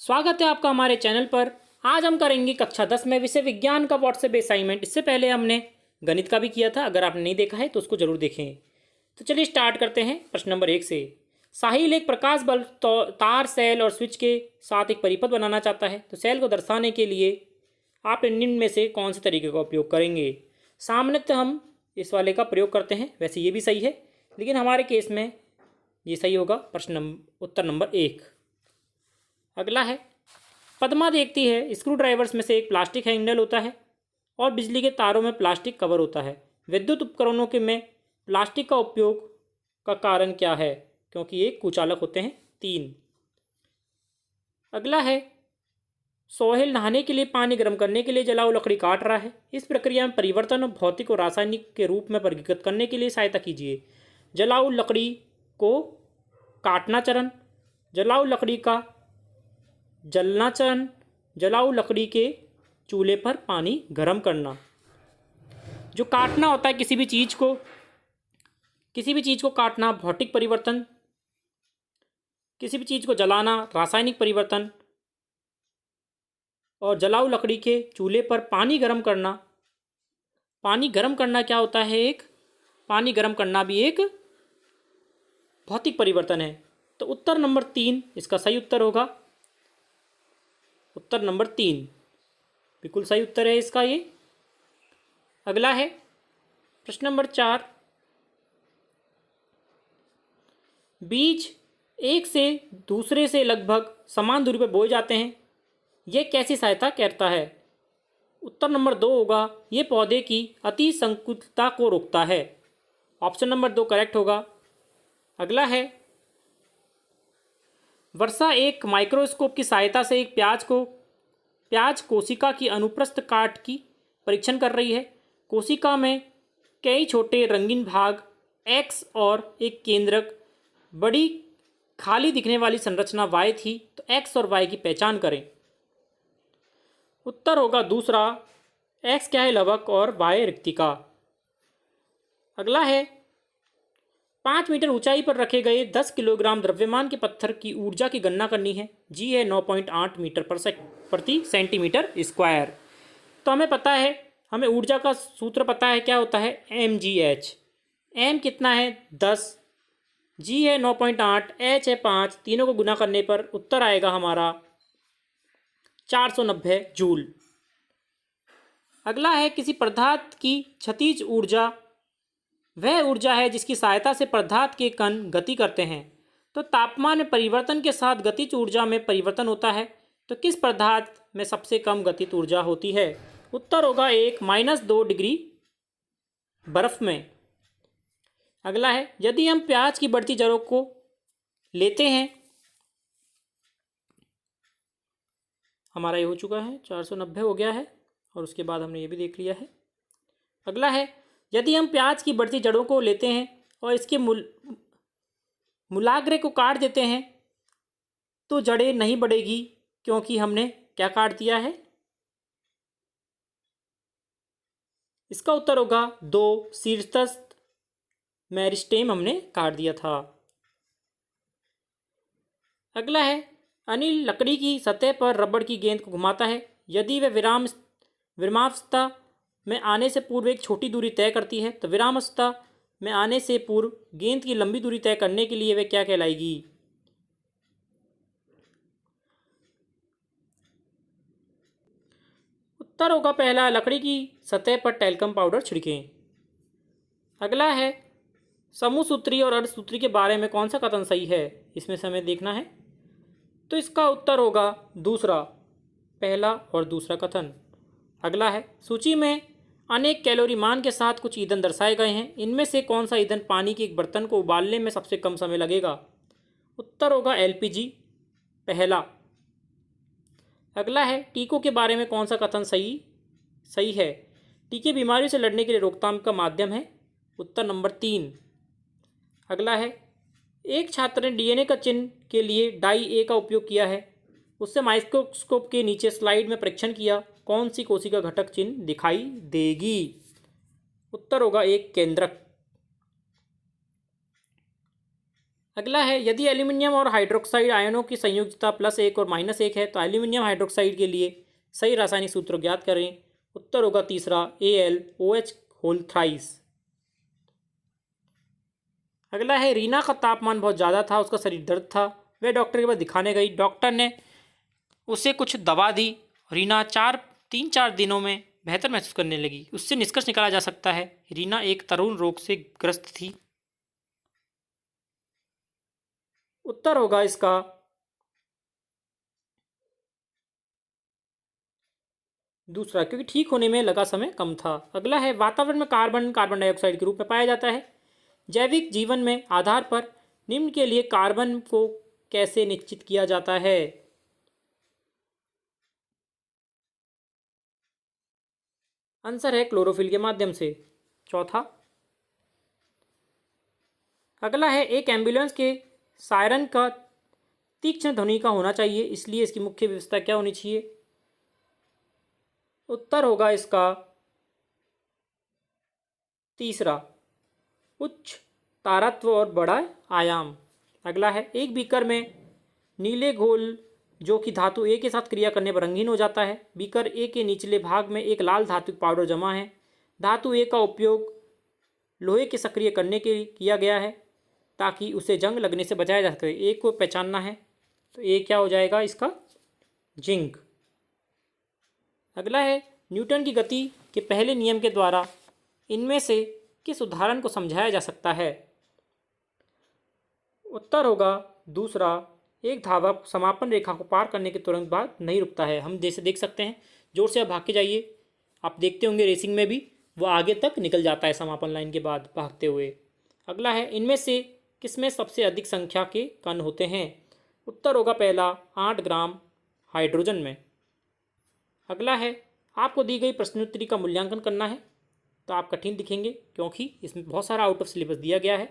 स्वागत है आपका हमारे चैनल पर। आज हम करेंगे कक्षा 10 में विषय विज्ञान का व्हाट्सएप असाइनमेंट। इससे पहले हमने गणित का भी किया था, अगर आपने नहीं देखा है तो उसको जरूर देखें। तो चलिए स्टार्ट करते हैं प्रश्न नंबर 1 से। साहिल एक प्रकाश बल्ब तार सेल और स्विच के साथ एक परिपथ बनाना चाहता है। तो सेल को दर्शाने के लिए आप निम्न में से कौन से तरीके का उपयोग करेंगे। सामान्यतः हम इस वाले का प्रयोग करते हैं, वैसे ये भी सही है, लेकिन हमारे केस में ये सही होगा। उत्तर नंबर 1। अगला है, पद्मा देखती है स्क्रू ड्राइवर्स में से एक प्लास्टिक हैंडल होता है और बिजली के तारों में प्लास्टिक कवर होता है। विद्युत उपकरणों के में प्लास्टिक का उपयोग का कारण क्या है, क्योंकि ये कुचालक होते हैं। 3। अगला है, सोहेल नहाने के लिए पानी गर्म करने के लिए जलाऊ लकड़ी काट रहा है। इस प्रक्रिया में परिवर्तन और भौतिक और रासायनिक के रूप में वर्गीकृत करने के लिए सहायता कीजिए। जलाऊ लकड़ी को काटना चरण, जलाऊ लकड़ी का जलना चरण, जलाऊ लकड़ी के चूल्हे पर पानी गर्म करना। जो काटना होता है किसी भी चीज़ को काटना भौतिक परिवर्तन, किसी भी चीज़ को जलाना रासायनिक परिवर्तन, और जलाऊ लकड़ी के चूल्हे पर पानी गर्म करना। पानी गर्म करना क्या होता है? पानी गर्म करना भी एक भौतिक परिवर्तन है। तो उत्तर नंबर 3 इसका सही उत्तर होगा। उत्तर नंबर 3 बिल्कुल सही उत्तर है इसका ये। अगला है प्रश्न नंबर 4। बीज एक से दूसरे से लगभग समान दूरी पर बोए जाते हैं, यह कैसी सहायता करता है? उत्तर नंबर 2 होगा, यह पौधे की अति संकुचितता को रोकता है। ऑप्शन नंबर 2 करेक्ट होगा। अगला है, वर्षा एक माइक्रोस्कोप की सहायता से एक प्याज कोशिका की अनुप्रस्थ काट की परीक्षण कर रही है। कोशिका में कई छोटे रंगीन भाग एक्स और एक केंद्रक बड़ी खाली दिखने वाली संरचना वाई थी। तो एक्स और वाई की पहचान करें। उत्तर होगा दूसरा, एक्स क्या है? लवक और वाई रिक्तिका। अगला है, 5 मीटर ऊंचाई पर रखे गए 10 किलोग्राम द्रव्यमान के पत्थर की ऊर्जा की गणना करनी है। जी है 9.8 मीटर प्रति सेंटीमीटर स्क्वायर। तो हमें पता है, हमें ऊर्जा का सूत्र पता है, क्या होता है? mgh। m कितना है? 10, g है 9.8, h है 5, तीनों को गुना करने पर उत्तर आएगा हमारा 490 जूल। अगला है, किसी पदार्थ की क्षैतिज ऊर्जा वह ऊर्जा है जिसकी सहायता से पदार्थ के कण गति करते हैं। तो तापमान में परिवर्तन के साथ गतिज ऊर्जा में परिवर्तन होता है। तो किस पदार्थ में सबसे कम गतिज ऊर्जा होती है? उत्तर होगा 1 -2 डिग्री बर्फ में। अगला है, यदि हम प्याज की बढ़ती जड़ों को लेते हैं, हमारा ये हो चुका है 490 हो गया है, और उसके बाद हमने ये भी देख लिया है। अगला है, यदि हम प्याज की बढ़ती जड़ों को लेते हैं और इसके मूलाग्र को काट देते हैं तो जड़ें नहीं बढ़ेगी, क्योंकि हमने क्या काट दिया है? इसका उत्तर होगा 2 शीर्षस्थ मेरिस्टेम हमने काट दिया था। अगला है, अनिल लकड़ी की सतह पर रबड़ की गेंद को घुमाता है। यदि वह विरामावस्था में आने से पूर्व एक छोटी दूरी तय करती है, तो विरामावस्था में आने से पूर्व गेंद की लंबी दूरी तय करने के लिए वह क्या कहलाएगी? उत्तर होगा पहला, लकड़ी की सतह पर टैल्कम पाउडर छिड़कें। अगला है, समूहसूत्री और अर्धसूत्री के बारे में कौन सा कथन सही है? इसमें से हमें देखना है। तो इसका उत्तर होगा दूसरा, पहला और दूसरा कथन। अगला है, सूची में अनेक कैलोरी मान के साथ कुछ ईंधन दर्शाए गए हैं, इनमें से कौन सा ईंधन पानी के एक बर्तन को उबालने में सबसे कम समय लगेगा? उत्तर होगा एलपीजी, पहला। अगला है, टीकों के बारे में कौन सा कथन सही है? टीके बीमारियों से लड़ने के लिए रोकथाम का माध्यम है। उत्तर नंबर 3। अगला है, एक छात्र ने डीएनए का चिन्ह के लिए डाई ए का उपयोग किया है। उससे माइक्रोस्कोप के नीचे स्लाइड में परीक्षण किया, कौन सी कोशिका घटक चिन्ह दिखाई देगी? उत्तर होगा एक केंद्रक। अगला है, यदि एल्यूमिनियम और हाइड्रोक्साइड आयनों की संयोजकता +1 और -1 है तो एल्यूमिनियम हाइड्रोक्साइड के लिए सही रासायनिक सूत्र ज्ञात करें। उत्तर होगा तीसरा AlOH होल थ्राइस। अगला है, रीना का तापमान बहुत ज़्यादा था, उसका शरीर दर्द था, वह डॉक्टर के पास दिखाने गई, डॉक्टर ने उसे कुछ दवा दी। रीना 3-4 दिनों में बेहतर महसूस करने लगी। उससे निष्कर्ष निकाला जा सकता है रीना एक तरुण रोग से ग्रस्त थी। उत्तर होगा इसका दूसरा, क्योंकि ठीक होने में लगा समय कम था। अगला है, वातावरण में कार्बन कार्बन डाइऑक्साइड के रूप में पाया जाता है। जैविक जीवन में आधार पर निम्न के लिए कार्बन को कैसे निश्चित किया जाता है। आंसर है क्लोरोफिल के माध्यम से, चौथा। अगला है, एक एम्बुलेंस के सायरन का तीक्ष्ण ध्वनि का होना चाहिए, इसलिए इसकी मुख्य विशेषता क्या होनी चाहिए। उत्तर होगा इसका तीसरा, उच्च तारत्व और बड़ा आयाम। अगला है, एक बीकर में नीले घोल जो कि धातु ए के साथ क्रिया करने पर रंगीन हो जाता है। बीकर ए के निचले भाग में एक लाल धातु पाउडर जमा है। धातु ए का उपयोग लोहे के सक्रिय करने के लिए किया गया है ताकि उसे जंग लगने से बचाया जा सके। ए को पहचानना है तो ए क्या हो जाएगा इसका, जिंक। अगला है, न्यूटन की गति के पहले नियम के द्वारा इनमें से किस उदाहरण को समझाया जा सकता है। उत्तर होगा दूसरा, एक धावक समापन रेखा को पार करने के तुरंत बाद नहीं रुकता है। हम जैसे देख सकते हैं, जोर से आप भाग के जाइए, आप देखते होंगे रेसिंग में भी वो आगे तक निकल जाता है समापन लाइन के बाद भागते हुए। अगला है, इनमें से किसमें सबसे अधिक संख्या के कण होते हैं। उत्तर होगा पहला, 8 ग्राम हाइड्रोजन में। अगला है, आपको दी गई प्रश्नोत्तरी का मूल्यांकन करना है तो आप कठिन दिखेंगे क्योंकि इसमें बहुत सारा आउट ऑफ सिलेबस दिया गया है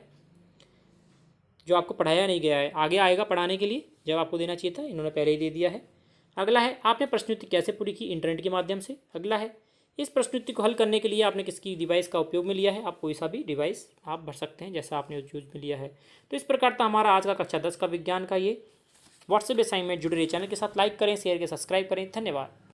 जो आपको पढ़ाया नहीं गया है। आगे आएगा पढ़ाने के लिए, जब आपको देना चाहिए था इन्होंने पहले ही दे दिया है। अगला है, आपने प्रश्नोत्तरी कैसे पूरी की, इंटरनेट के माध्यम से। अगला है, इस प्रश्नोत्तरी को हल करने के लिए आपने किसकी डिवाइस का उपयोग में लिया है। आप कोई सा भी डिवाइस आप भर सकते हैं जैसा आपने यूज में लिया है। तो इस प्रकार था हमारा आज का कक्षा 10 का विज्ञान का ये व्हाट्सएप असाइनमेंट। जुड़े रहिए चैनल के साथ, लाइक करें, शेयर करें, सब्सक्राइब करें। धन्यवाद।